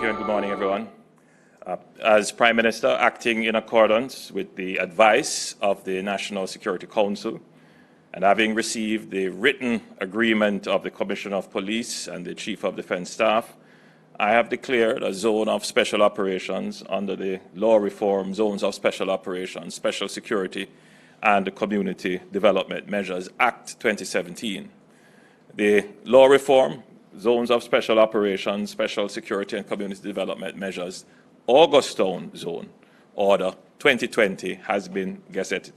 Thank you and good morning, everyone. As Prime Minister, acting in accordance with the advice of the National Security Council, and having received the written agreement of the Commissioner of Police and the Chief of Defence Staff, I have declared a zone of special operations under the law reform Zones of Special Operations, Special Security and Community Development Measures Act 2017. The law reform Zones of Special Operations, Special Security and Community Development Measures Augustown Zone Order 2020 has been gazetted.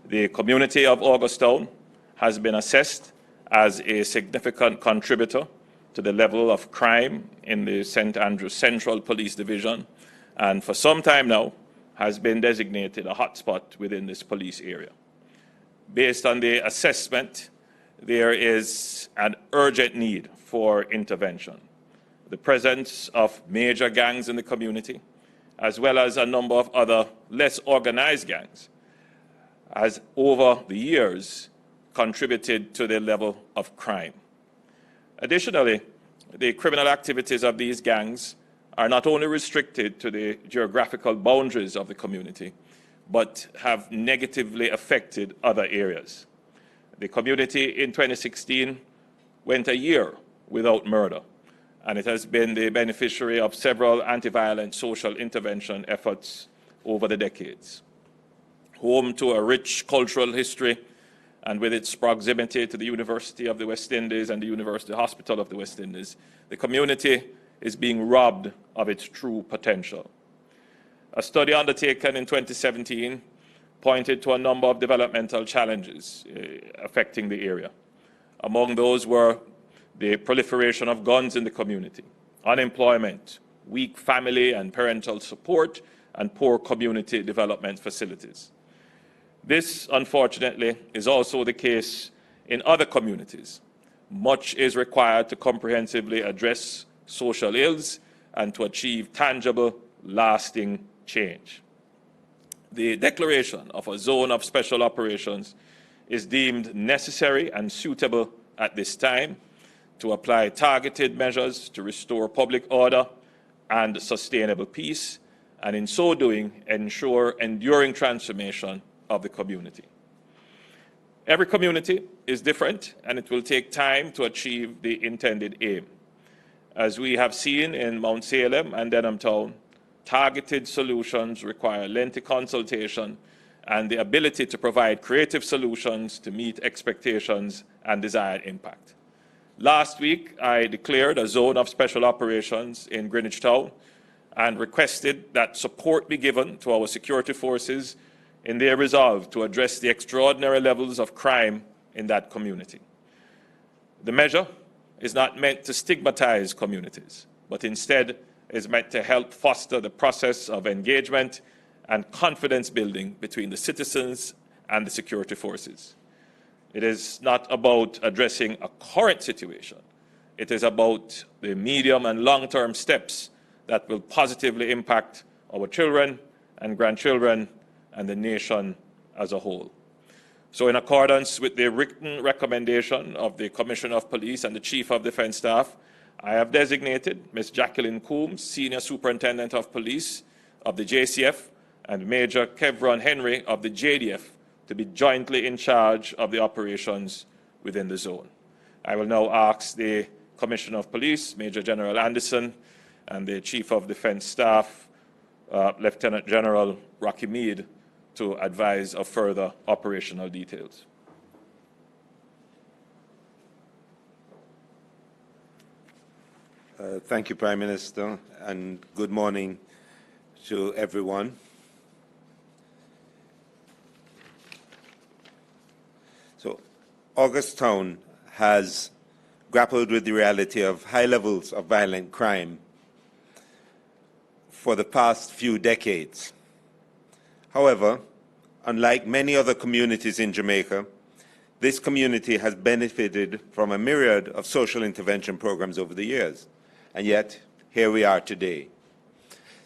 The community of Augustown has been assessed as a significant contributor to the level of crime in the St. Andrews Central Police Division, and for some time now has been designated a hotspot within this police area. Based on the assessment, there is an urgent need for intervention. The presence of major gangs in the community, as well as a number of other less organized gangs, has over the years contributed to the level of crime. Additionally, the criminal activities of these gangs are not only restricted to the geographical boundaries of the community, but have negatively affected other areas. The community in 2016 went a year without murder, and it has been the beneficiary of several anti-violent social intervention efforts over the decades. Home to a rich cultural history, and with its proximity to the University of the West Indies and the University Hospital of the West Indies, the community is being robbed of its true potential. A study undertaken in 2017 pointed to a number of developmental challenges affecting the area. Among those were the proliferation of guns in the community, unemployment, weak family and parental support, and poor community development facilities. This, unfortunately, is also the case in other communities. Much is required to comprehensively address social ills and to achieve tangible, lasting change. The declaration of a zone of special operations is deemed necessary and suitable at this time to apply targeted measures to restore public order and sustainable peace, and in so doing, ensure enduring transformation of the community. Every community is different, and it will take time to achieve the intended aim. As we have seen in Mount Salem and Denham Town, targeted solutions require lengthy consultation and the ability to provide creative solutions to meet expectations and desired impact. Last week, I declared a zone of special operations in Greenwich Town and requested that support be given to our security forces in their resolve to address the extraordinary levels of crime in that community. The measure is not meant to stigmatize communities, but instead is meant to help foster the process of engagement and confidence building between the citizens and the security forces. It is not about addressing a current situation. It is about the medium and long-term steps that will positively impact our children and grandchildren and the nation as a whole. So in accordance with the written recommendation of the Commissioner of Police and the Chief of Defence Staff, I have designated Ms. Jacqueline Coombs, Senior Superintendent of Police of the JCF, and Major Kevron Henry of the JDF to be jointly in charge of the operations within the zone. I will now ask the Commissioner of Police, Major General Anderson, and the Chief of Defence Staff, Lieutenant General Rocky Mead, to advise of further operational details. Thank you, Prime Minister, and good morning to everyone. So, Augustown has grappled with the reality of high levels of violent crime for the past few decades. However, unlike many other communities in Jamaica, this community has benefited from a myriad of social intervention programs over the years. And yet, here we are today.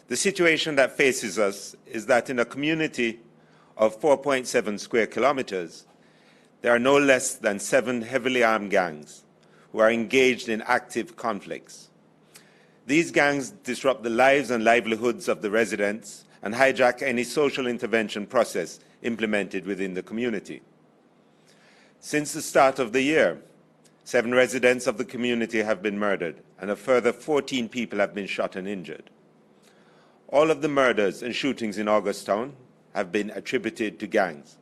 The situation that faces us is that in a community of 4.7 square kilometers, there are no less than 7 heavily armed gangs who are engaged in active conflicts. These gangs disrupt the lives and livelihoods of the residents and hijack any social intervention process implemented within the community. Since the start of the year, 7 residents of the community have been murdered, and a further 14 people have been shot and injured. All of the murders and shootings in Augustown have been attributed to gangs,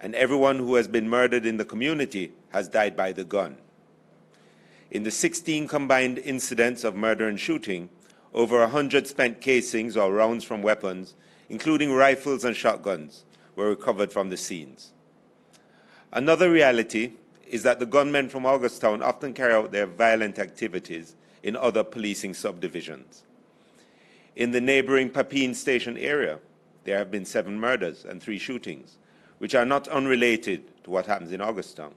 and everyone who has been murdered in the community has died by the gun. In the 16 combined incidents of murder and shooting, over 100 spent casings or rounds from weapons, including rifles and shotguns, were recovered from the scenes. Another reality is that the gunmen from Augustown often carry out their violent activities in other policing subdivisions. In the neighboring Papine Station area, there have been 7 murders and 3 shootings, which are not unrelated to what happens in Augustown.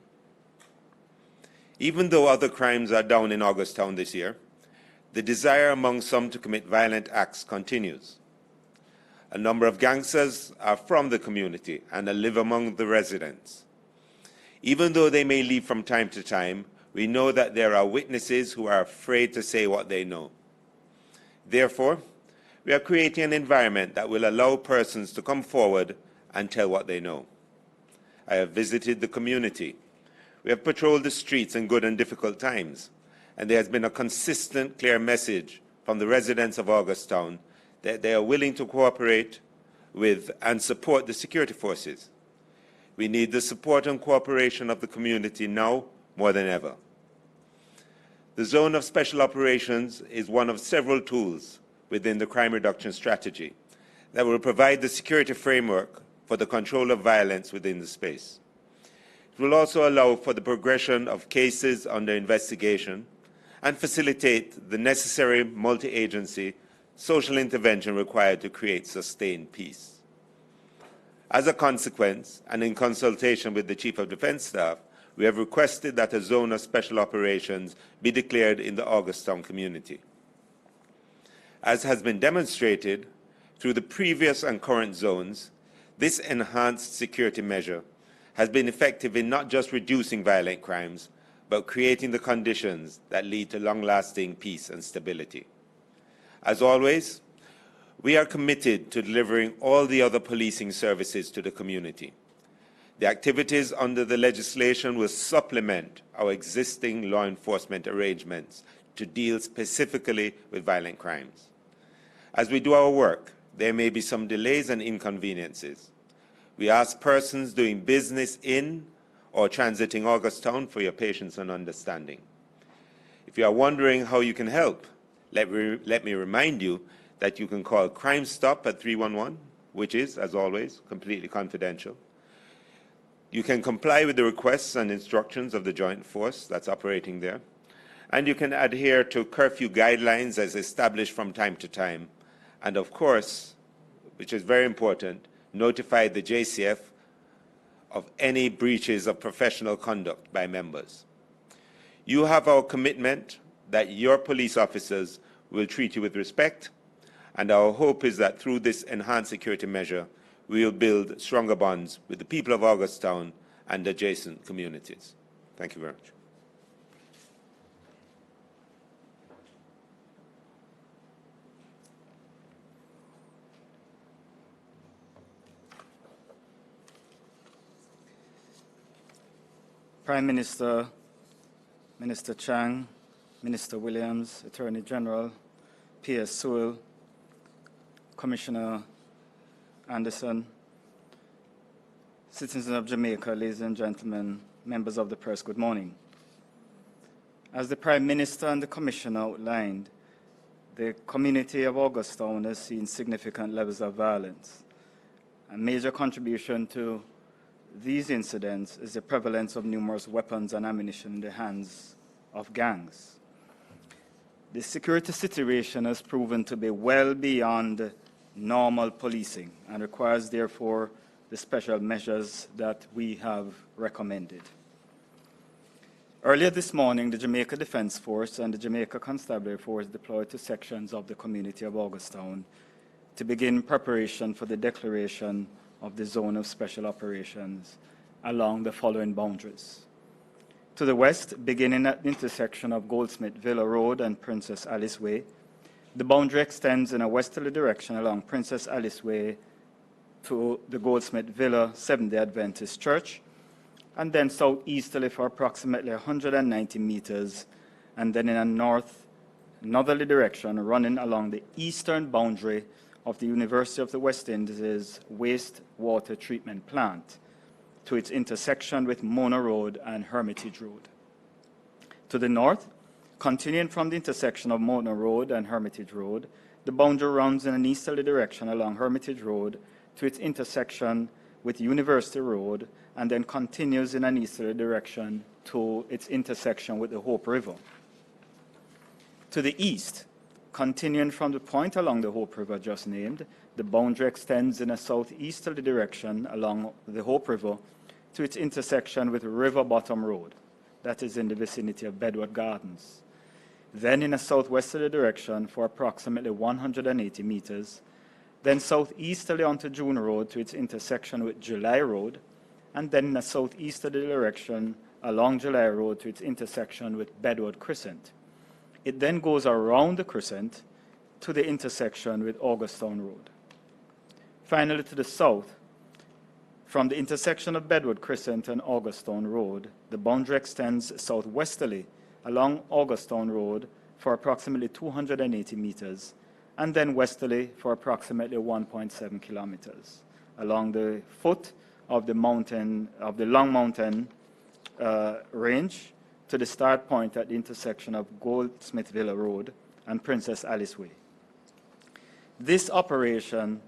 Even though other crimes are down in Augustown this year, the desire among some to commit violent acts continues. A number of gangsters are from the community and live among the residents. Even though they may leave from time to time, we know that there are witnesses who are afraid to say what they know. Therefore, we are creating an environment that will allow persons to come forward and tell what they know. I have visited the community. We have patrolled the streets in good and difficult times, and there has been a consistent, clear message from the residents of Augustown that they are willing to cooperate with and support the security forces. We need the support and cooperation of the community now more than ever. The Zone of Special Operations is one of several tools within the crime reduction strategy that will provide the security framework for the control of violence within the space. It will also allow for the progression of cases under investigation and facilitate the necessary multi-agency social intervention required to create sustained peace. As a consequence, and in consultation with the Chief of Defense Staff, we have requested that a zone of special operations be declared in the Augustown community. As has been demonstrated through the previous and current zones, this enhanced security measure has been effective in not just reducing violent crimes, but creating the conditions that lead to long-lasting peace and stability. As always, we are committed to delivering all the other policing services to the community. The activities under the legislation will supplement our existing law enforcement arrangements to deal specifically with violent crimes. As we do our work, there may be some delays and inconveniences. We ask persons doing business in or transiting Augustown for your patience and understanding. If you are wondering how you can help, let me remind you that you can call Crime Stop at 311, which is, as always, completely confidential. You can comply with the requests and instructions of the joint force that's operating there, and you can adhere to curfew guidelines as established from time to time, and of course, which is very important, notify the JCF of any breaches of professional conduct by members. You have our commitment that your police officers will treat you with respect, and our hope is that through this enhanced security measure, we will build stronger bonds with the people of Augustown and adjacent communities. Thank you very much. Prime Minister, Minister Chang, Minister Williams, Attorney General, P.S. Sewell, Commissioner Anderson, citizens of Jamaica, ladies and gentlemen, members of the press, good morning. As the Prime Minister and the Commissioner outlined, the community of Augustown has seen significant levels of violence. A major contribution to these incidents is the prevalence of numerous weapons and ammunition in the hands of gangs. The security situation has proven to be well beyond normal policing and requires, therefore, the special measures that we have recommended. Earlier this morning, the Jamaica Defense Force and the Jamaica Constabulary Force deployed to sections of the community of Augustown to begin preparation for the declaration of the Zone of Special Operations along the following boundaries. To the west, beginning at the intersection of Goldsmith Villa Road and Princess Alice Way, The boundary extends in a westerly direction along Princess Alice Way to the Goldsmith Villa Seventh-day Adventist Church, and then southeasterly for approximately 190 meters, and then in a northerly direction running along the eastern boundary of the University of the West Indies wastewater treatment plant to its intersection with Mona Road and Hermitage Road. To the north, continuing from the intersection of Mona Road and Hermitage Road, the boundary runs in an easterly direction along Hermitage Road to its intersection with University Road, and then continues in an easterly direction to its intersection with the Hope River. To the east, continuing from the point along the Hope River just named, the boundary extends in a southeasterly direction along the Hope River to its intersection with River Bottom Road, that is in the vicinity of Bedward Gardens. Then in a southwesterly direction for approximately 180 meters, then southeasterly onto June Road to its intersection with July Road, and then in a southeasterly direction along July Road to its intersection with Bedward Crescent. It then goes around the crescent to the intersection with Augustown Road. Finally, to the south, from the intersection of Bedward Crescent and Augustown Road, the boundary extends southwesterly along Augustown Road for approximately 280 meters, and then westerly for approximately 1.7 kilometers along the foot of the mountain, of the Long Mountain range to the start point at the intersection of Goldsmith Villa Road and Princess Alice Way. This operation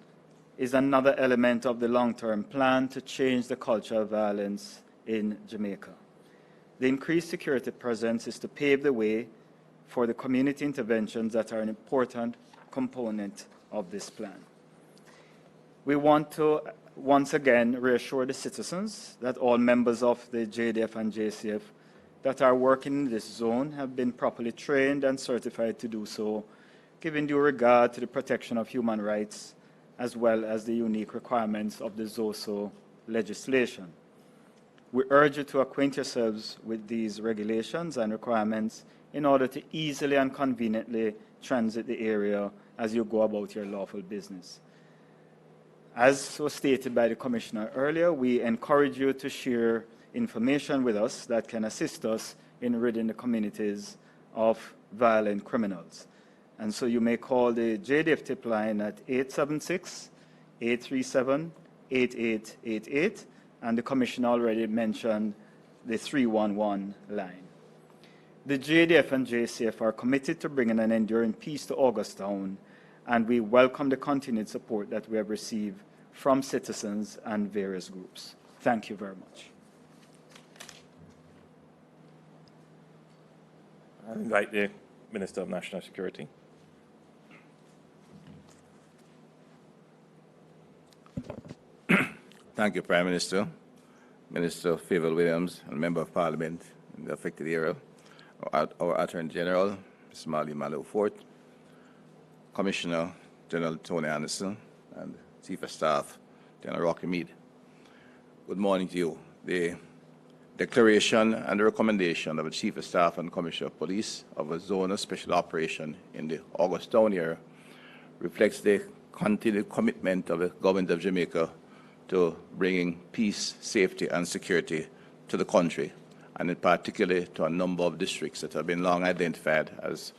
is another element of the long-term plan to change the culture of violence in Jamaica. The increased security presence is to pave the way for the community interventions that are an important component of this plan. We want to once again reassure the citizens that all members of the JDF and JCF that are working in this zone have been properly trained and certified to do so, giving due regard to the protection of human rights as well as the unique requirements of the ZOSO legislation. We urge you to acquaint yourselves with these regulations and requirements in order to easily and conveniently transit the area as you go about your lawful business. As was stated by the Commissioner earlier, we encourage you to share information with us that can assist us in ridding the communities of violent criminals. And so you may call the JDF tip line at 876-837-8888, and the Commissioner already mentioned the 311 line. The JDF and JCF are committed to bringing an enduring peace to Augustown, and we welcome the continued support that we have received from citizens and various groups. Thank you very much. I invite the Minister of National Security. Thank you, Prime Minister, Minister Favour Williams, and Member of Parliament in the affected area, our Attorney General, Mr. Marley Malou Fort, Commissioner General Tony Anderson, and Chief of Staff General Rocky Mead. Good morning to you. The declaration and the recommendation of the Chief of Staff and Commissioner of Police of a zone of special operation in the Augustown area reflects the continued commitment of the Government of Jamaica to bringing peace, safety, and security to the country, and in particular to a number of districts that have been long identified as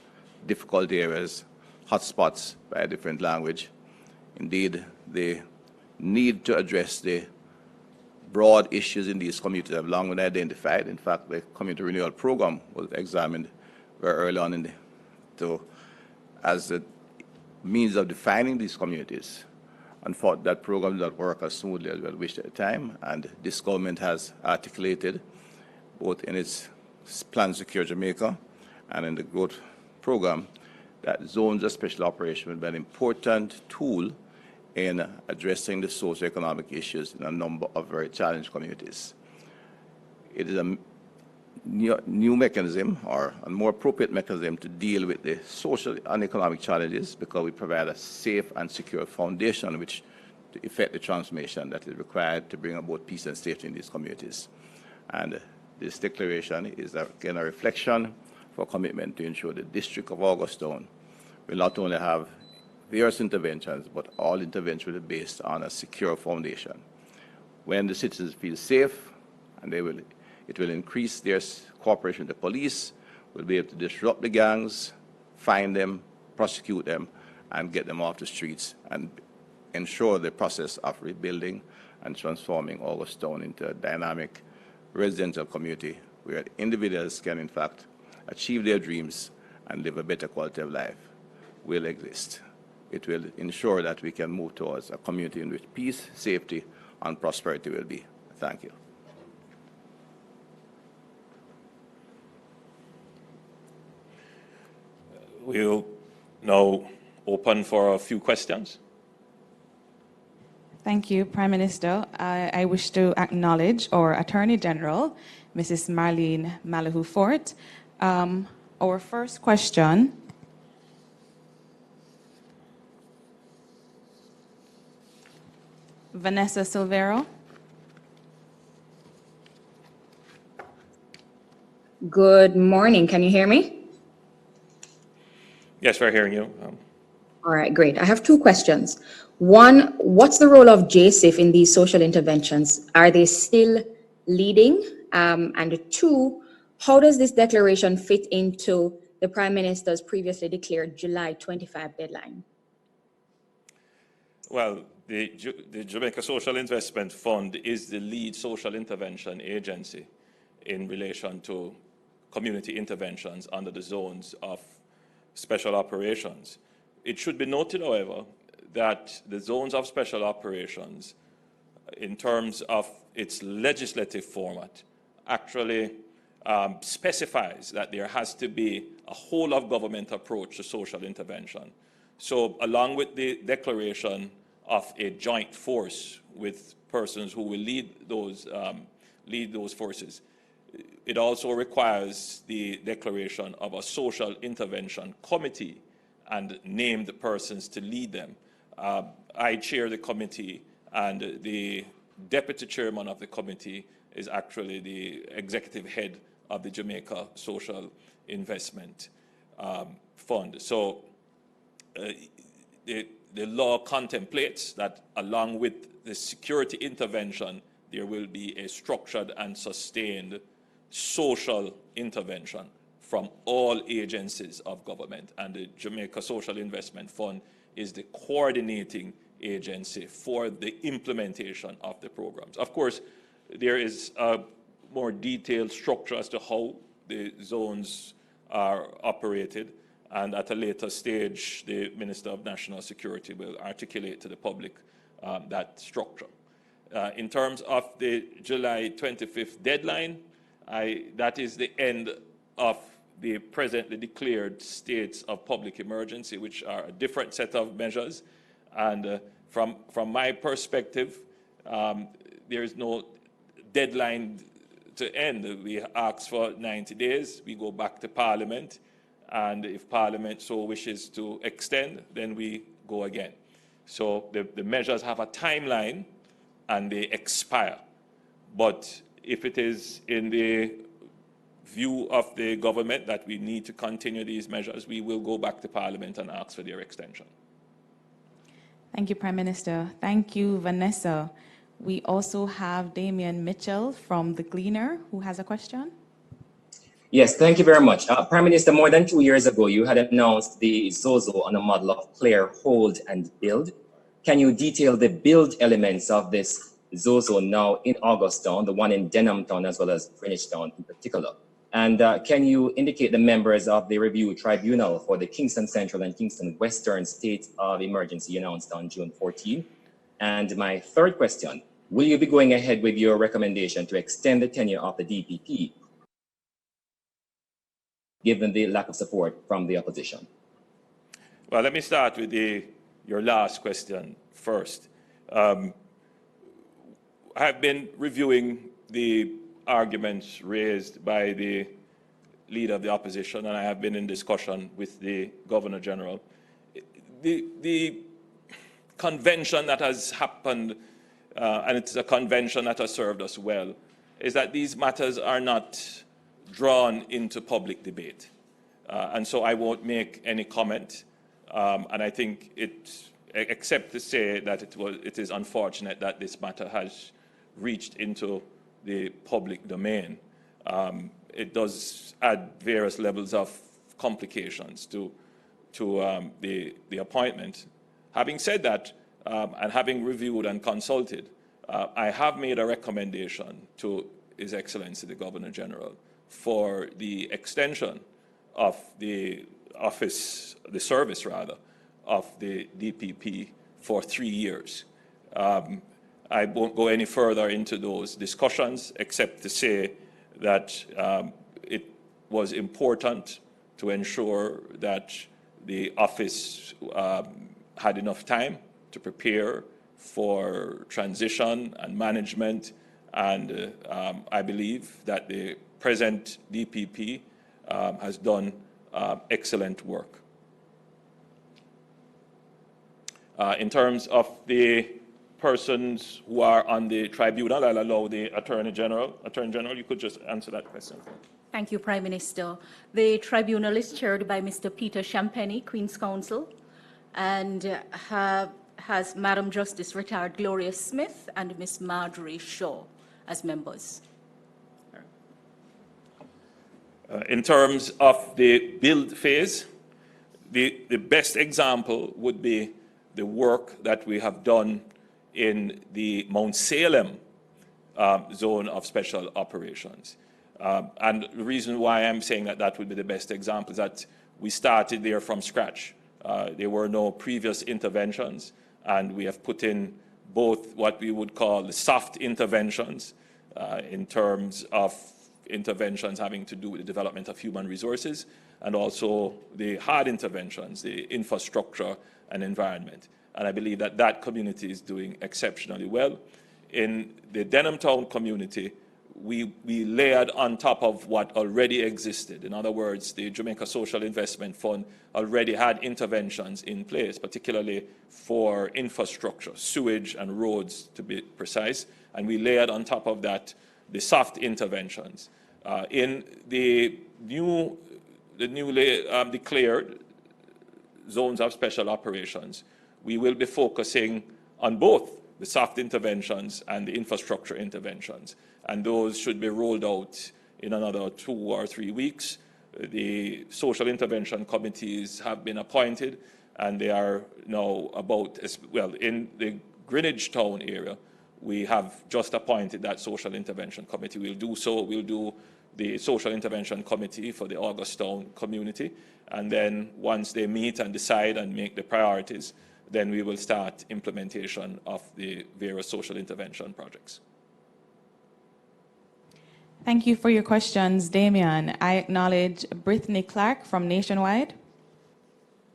difficult areas, hotspots by a different language. Indeed, the need to address the broad issues in these communities have long been identified. In fact, the Community Renewal Program was examined very early on as a means of defining these communities. Unfortunately, that program did not work as smoothly as we had wished at the time, and this government has articulated, both in its Plan Secure Jamaica and in the growth program, that zones of special operation will be an important tool in addressing the socioeconomic issues in a number of very challenged communities. It is a new mechanism, or a more appropriate mechanism, to deal with the social and economic challenges, because we provide a safe and secure foundation on which to effect the transformation that is required to bring about peace and safety in these communities. And this declaration is again a reflection for commitment to ensure the District of Augustown will not only have various interventions, but all interventions will be based on a secure foundation. When the citizens feel safe, and it will increase their cooperation with the police, will be able to disrupt the gangs, find them, prosecute them, and get them off the streets, and ensure the process of rebuilding and transforming Augustown into a dynamic residential community where individuals can, in fact, achieve their dreams and live a better quality of life will exist. It will ensure that we can move towards a community in which peace, safety, and prosperity will be. Thank you. We'll now open for a few questions. Thank you, Prime Minister. I wish to acknowledge our Attorney General, Mrs. Marlene Malahou-Fort. Our first question Vanessa Silvero. Good morning. Can you hear me? Yes, we're hearing you. All right, great. I have two questions. One, what's the role of JSIF in these social interventions? Are they still leading? And two, how does this declaration fit into the Prime Minister's previously declared July 25 deadline? Well, the Jamaica Social Investment Fund is the lead social intervention agency in relation to community interventions under the zones of special operations. It should be noted, however, that the zones of special operations, in terms of its legislative format, actually specifies that there has to be a whole of government approach to social intervention. So along with the declaration of a joint force with persons who will lead those forces, it also requires the declaration of a social intervention committee and named persons to lead them. I chair the committee, and the deputy chairman of the committee is actually the executive head of the Jamaica Social Investment Fund. So the law contemplates that along with the security intervention, there will be a structured and sustained social intervention from all agencies of government. And the Jamaica Social Investment Fund is the coordinating agency for the implementation of the programs. Of course, there is a more detailed structure as to how the zones are operated, and at a later stage, the Minister of National Security will articulate to the public that structure. In terms of the July 25th deadline, that is the end of the presently declared states of public emergency, which are a different set of measures. And from my perspective, there is no deadline to end. We ask for 90 days. We go back to Parliament. And if Parliament so wishes to extend, then we go again. So the measures have a timeline and they expire. But if it is in the view of the government that we need to continue these measures, we will go back to Parliament and ask for their extension. Thank you, Prime Minister. Thank you, Vanessa. We also have Damian Mitchell from The Gleaner, who has a question. Yes, thank you very much. Prime Minister, more than 2 years ago, you had announced the ZOSO on a model of clear, hold, and build. Can you detail the build elements of this ZOSO now in Augustown, the one in Denhamtown, as well as Greenwichtown in particular? And can you indicate the members of the review tribunal for the Kingston Central and Kingston Western state of emergency announced on June 14? And my third question, will you be going ahead with your recommendation to extend the tenure of the DPP, given the lack of support from the opposition? Well, let me start with your last question first. I have been reviewing the arguments raised by the leader of the opposition, and I have been in discussion with the Governor General. The convention that has happened, and it's a convention that has served us well, is that these matters are not drawn into public debate. And so I won't make any comment And I think except to say that it is unfortunate that this matter has reached into the public domain, it does add various levels of complications to the appointment. Having said that, and having reviewed and consulted, I have made a recommendation to His Excellency the Governor General for the extension of the service of the DPP for 3 years. I won't go any further into those discussions except to say that it was important to ensure that the office had enough time to prepare for transition and management, and I believe that the present DPP has done excellent work. In terms of the persons who are on the tribunal, I'll allow the Attorney General. Attorney General, you could just answer that question. Thank you, Prime Minister. The tribunal is chaired by Mr. Peter Champagny, Queen's Counsel, and has Madam Justice Retired Gloria Smith and Miss Marjorie Shaw as members. In terms of the build phase, the best example would be the work that we have done in the Mount Salem zone of special operations. And the reason why I'm saying that would be the best example is that we started there from scratch. There were no previous interventions, and we have put in both what we would call the soft interventions in terms of interventions having to do with the development of human resources, and also the hard interventions, the infrastructure and environment. And I believe that community is doing exceptionally well. In the Denham Town community, we layered on top of what already existed. In other words, the Jamaica Social Investment Fund already had interventions in place, particularly for infrastructure, sewage and roads to be precise, and we layered on top of that the soft interventions. In the newly declared zones of special operations, we will be focusing on both the soft interventions and the infrastructure interventions, and those should be rolled out in another 2 or 3 weeks. The social intervention committees have been appointed, and they are now about, as well, in the Greenwich Town area, we have just appointed that social intervention committee. We'll do the social intervention committee for the Augustown community, and then once they meet and decide and make the priorities, then we will start implementation of the various social intervention projects. Thank you for your questions, Damian. I acknowledge Brittany Clark from Nationwide.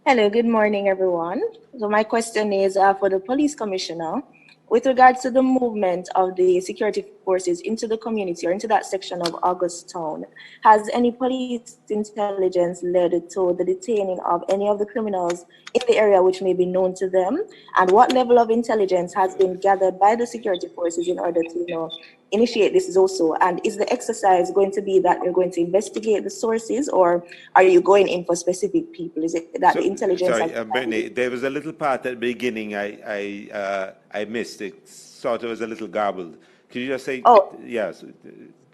Hello, good morning, everyone. So my question is for the police commissioner. With regards to the movement of the security forces into the community or into that section of Augustown, has any police intelligence led to the detaining of any of the criminals in the area which may be known to them? And what level of intelligence has been gathered by the security forces in order to initiate this ZOSO? And is the exercise going to be that you're going to investigate the sources, or are you going in for specific people? Is it that the intelligence? Sorry, Brittany, there was a little part at the beginning I missed. It sort of was a little garbled. Could you just say? Oh, yes.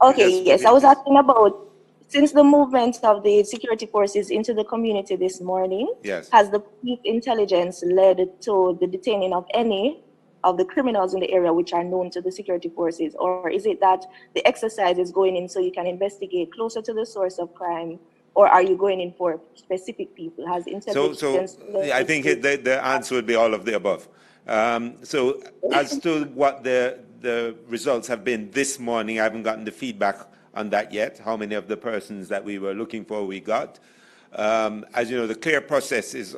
Okay, yes. I was asking about, since the movement of the security forces into the community this morning, yes, has the police intelligence led to the detaining of any of the criminals in the area which are known to the security forces, or is it that the exercise is going in so you can investigate closer to the source of crime, or are you going in for specific people? Has intelligence? So I think the answer would be all of the above. So as to what the results have been this morning, I haven't gotten the feedback on that yet, how many of the persons that we were looking for we got. As you know, the clear process is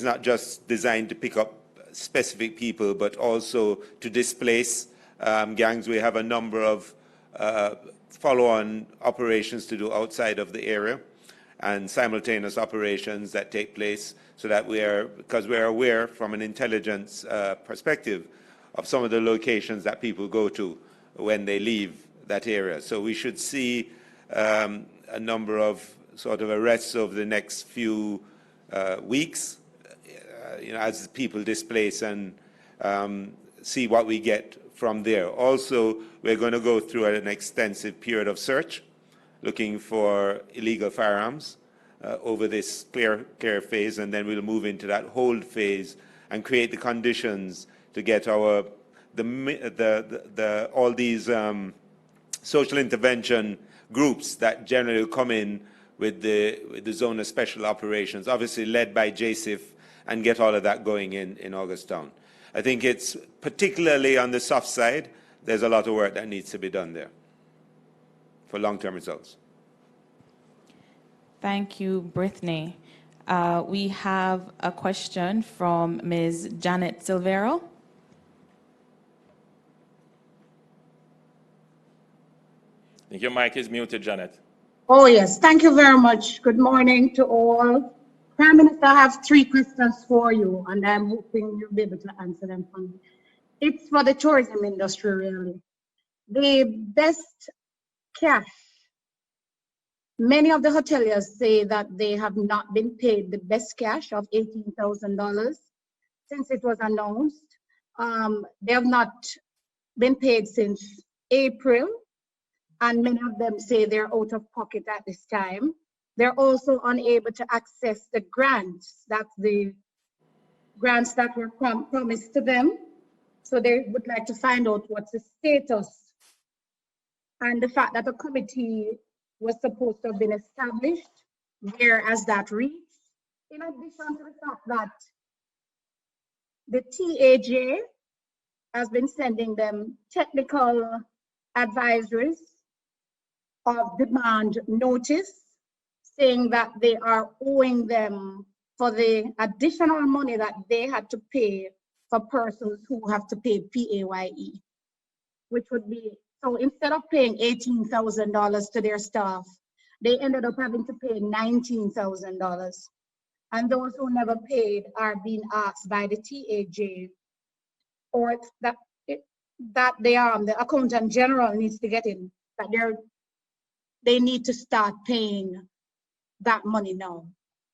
not just designed to pick up specific people, but also to displace gangs. We have a number of follow-on operations to do outside of the area, and simultaneous operations that take place, so that because we are aware from an intelligence perspective of some of the locations that people go to when they leave that area. So we should see a number of sort of arrests over the next few weeks, as people displace and see what we get from there. Also, we're going to go through an extensive period of search, looking for illegal firearms over this clear phase, and then we'll move into that hold phase and create the conditions to get all these social intervention groups that generally come in with the Zone of Special Operations, obviously led by JSIF, and get all of that going in Augustown. I think it's particularly on the soft side, there's a lot of work that needs to be done there for long-term results. Thank you, Brittany. We have a question from Ms. Janet Silvero. I think your mic is muted, Janet. Oh, yes. Thank you very much. Good morning to all. Prime Minister, I have 3 questions for you, and I'm hoping you'll be able to answer them for me. It's for the tourism industry, really. The best cash. Many of the hoteliers say that they have not been paid the best cash of $18,000 since it was announced. They have not been paid since April, and many of them say they're out of pocket at this time. They're also unable to access the grants. That's the grants that were promised to them. So they would like to find out what's the status, and the fact that a committee was supposed to have been established, where has that reached? In addition to the fact that the TAJ has been sending them technical advisories of demand notice, saying that they are owing them for the additional money that they had to pay for persons who have to pay PAYE, which would be, so instead of paying $18,000 to their staff, they ended up having to pay $19,000. And those who never paid are being asked by the TAJ, or that the accountant general needs to get in, that they need to start paying that money now.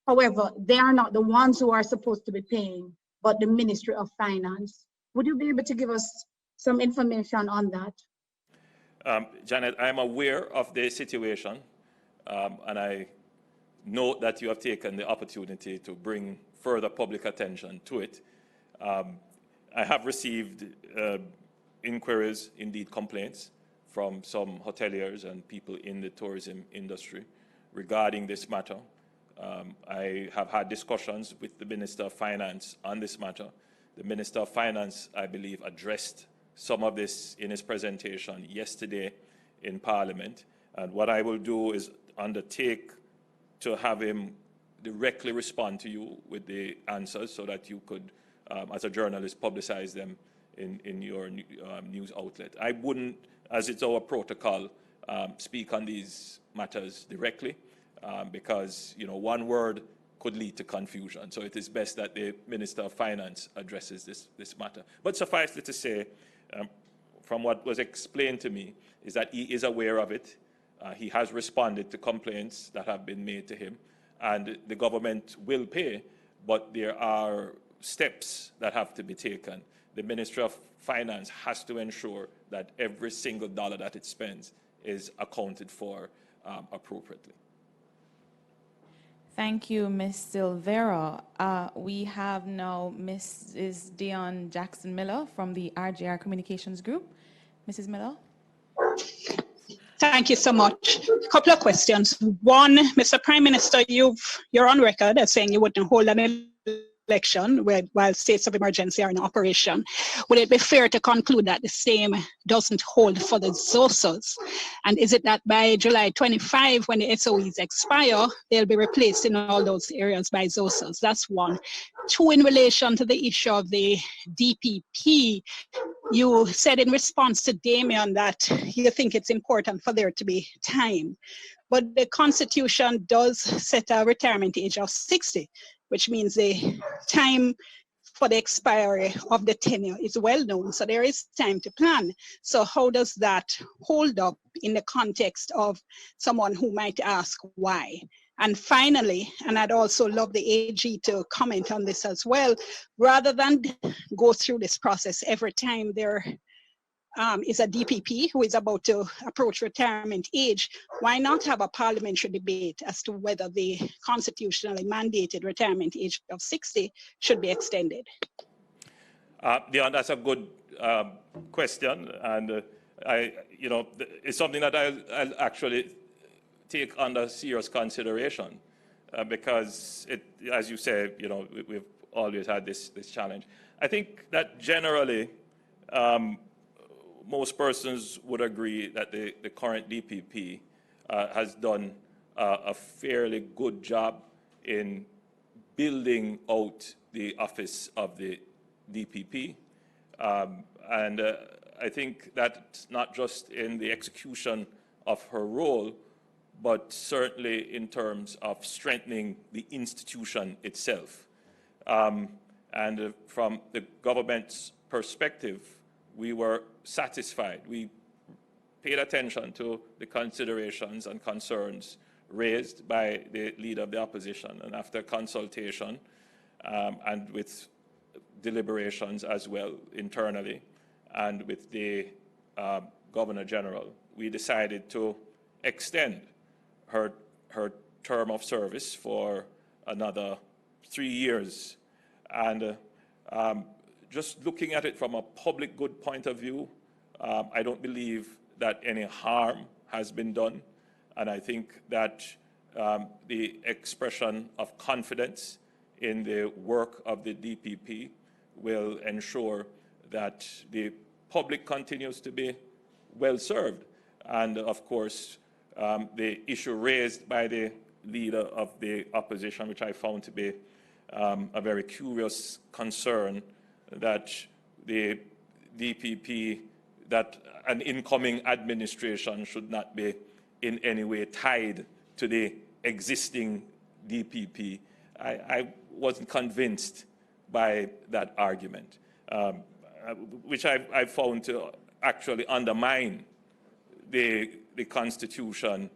However, they are not the ones who are supposed to be paying, but the Ministry of Finance. Would you be able to give us some information on that? Janet, I'm aware of the situation, and I note that you have taken the opportunity to bring further public attention to it. I have received inquiries, indeed complaints, from some hoteliers and people in the tourism industry regarding this matter. I have had discussions with the Minister of Finance on this matter. The Minister of Finance, I believe, addressed some of this in his presentation yesterday in Parliament. And what I will do is undertake to have him directly respond to you with the answers so that you could, as a journalist, publicize them in your news outlet. I wouldn't, as it's our protocol, speak on these matters directly because, one word could lead to confusion. So it is best that the Minister of Finance addresses this matter. But suffice it to say, from what was explained to me, is that he is aware of it. He has responded to complaints that have been made to him, and the government will pay, but there are steps that have to be taken. The Ministry of Finance has to ensure that every single dollar that it spends is accounted for appropriately. Thank you, Ms. Silvera. We have now Mrs. Dion Jackson-Miller from the RJR Communications Group. Mrs. Miller. Thank you so much. A couple of questions. One, Mr. Prime Minister, you're on record as saying you wouldn't hold an election while states of emergency are in operation. Would it be fair to conclude that the same doesn't hold for the ZOSOs? And is it that by July 25, when the SOEs expire, they'll be replaced in all those areas by ZOSOs? That's one. Two, in relation to the issue of the DPP, you said in response to Damien that you think it's important for there to be time. But the Constitution does set a retirement age of 60, which means the time for the expiry of the tenure is well known. So there is time to plan. So how does that hold up in the context of someone who might ask why? And finally, and I'd also love the AG to comment on this as well, rather than go through this process every time there is a DPP who is about to approach retirement age, why not have a parliamentary debate as to whether the constitutionally mandated retirement age of 60 should be extended? Dion, that's a good question, and it's something that I'll actually take under serious consideration because, as you say, we've always had this challenge. I think that generally, most persons would agree that the current DPP has done a fairly good job in building out the office of the DPP. And I think that's not just in the execution of her role, but certainly in terms of strengthening the institution itself. And from the government's perspective, we were satisfied. We paid attention to the considerations and concerns raised by the leader of the opposition, and after consultation and with deliberations as well internally and with the Governor General, we decided to extend her term of service for another 3 years. And just looking at it from a public good point of view, I don't believe that any harm has been done. And I think that the expression of confidence in the work of the DPP will ensure that the public continues to be well served. And of course, the issue raised by the leader of the opposition, which I found to be a very curious concern, that the DPP, that an incoming administration should not be in any way tied to the existing DPP. I wasn't convinced by that argument, which I found to actually undermine the Constitution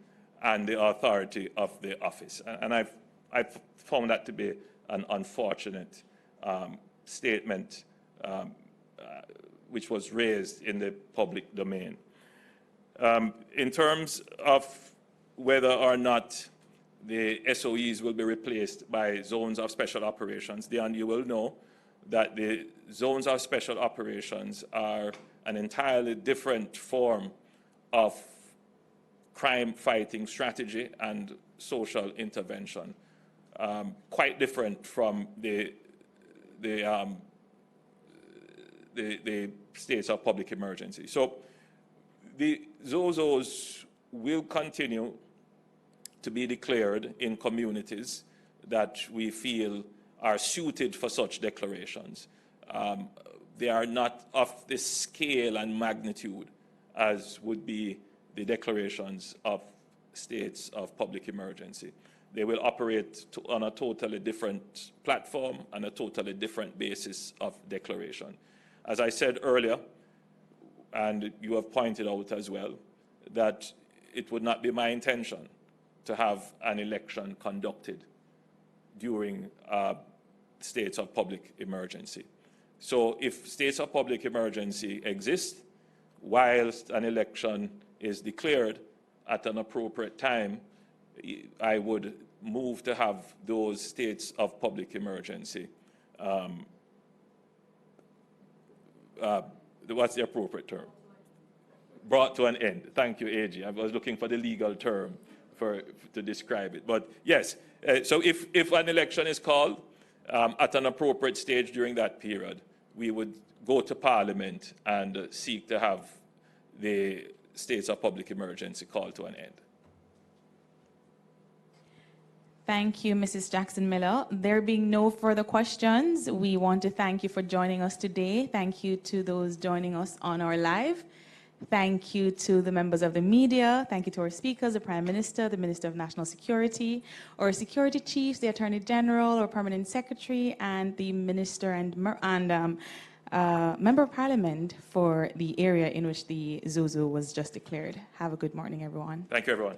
and the authority of the office. And I've found that to be an unfortunate statement which was raised in the public domain. In terms of whether or not the SOEs will be replaced by zones of special operations, Dion, you will know that the zones of special operations are an entirely different form of crime fighting strategy and social intervention, quite different from the states of public emergency. So the ZOSOs will continue to be declared in communities that we feel are suited for such declarations. They are not of the scale and magnitude as would be the declarations of states of public emergency. They will operate on a totally different platform and a totally different basis of declaration. As I said earlier, and you have pointed out as well, that it would not be my intention to have an election conducted during states of public emergency. So if states of public emergency exist, whilst an election is declared at an appropriate time, I would move to have those states of public emergency. What's the appropriate term? Brought to an end. Thank you, AG. I was looking for the legal term to describe it. But yes, so if an election is called at an appropriate stage during that period, we would go to Parliament and seek to have the states of public emergency called to an end. Thank you, Mrs. Jackson-Miller. There being no further questions, we want to thank you for joining us today. Thank you to those joining us on our live. Thank you to the members of the media. Thank you to our speakers, the Prime Minister, the Minister of National Security, our security chiefs, the Attorney General, our Permanent Secretary, and the Minister and Member of Parliament for the area in which the ZOSO was just declared. Have a good morning, everyone. Thank you, everyone.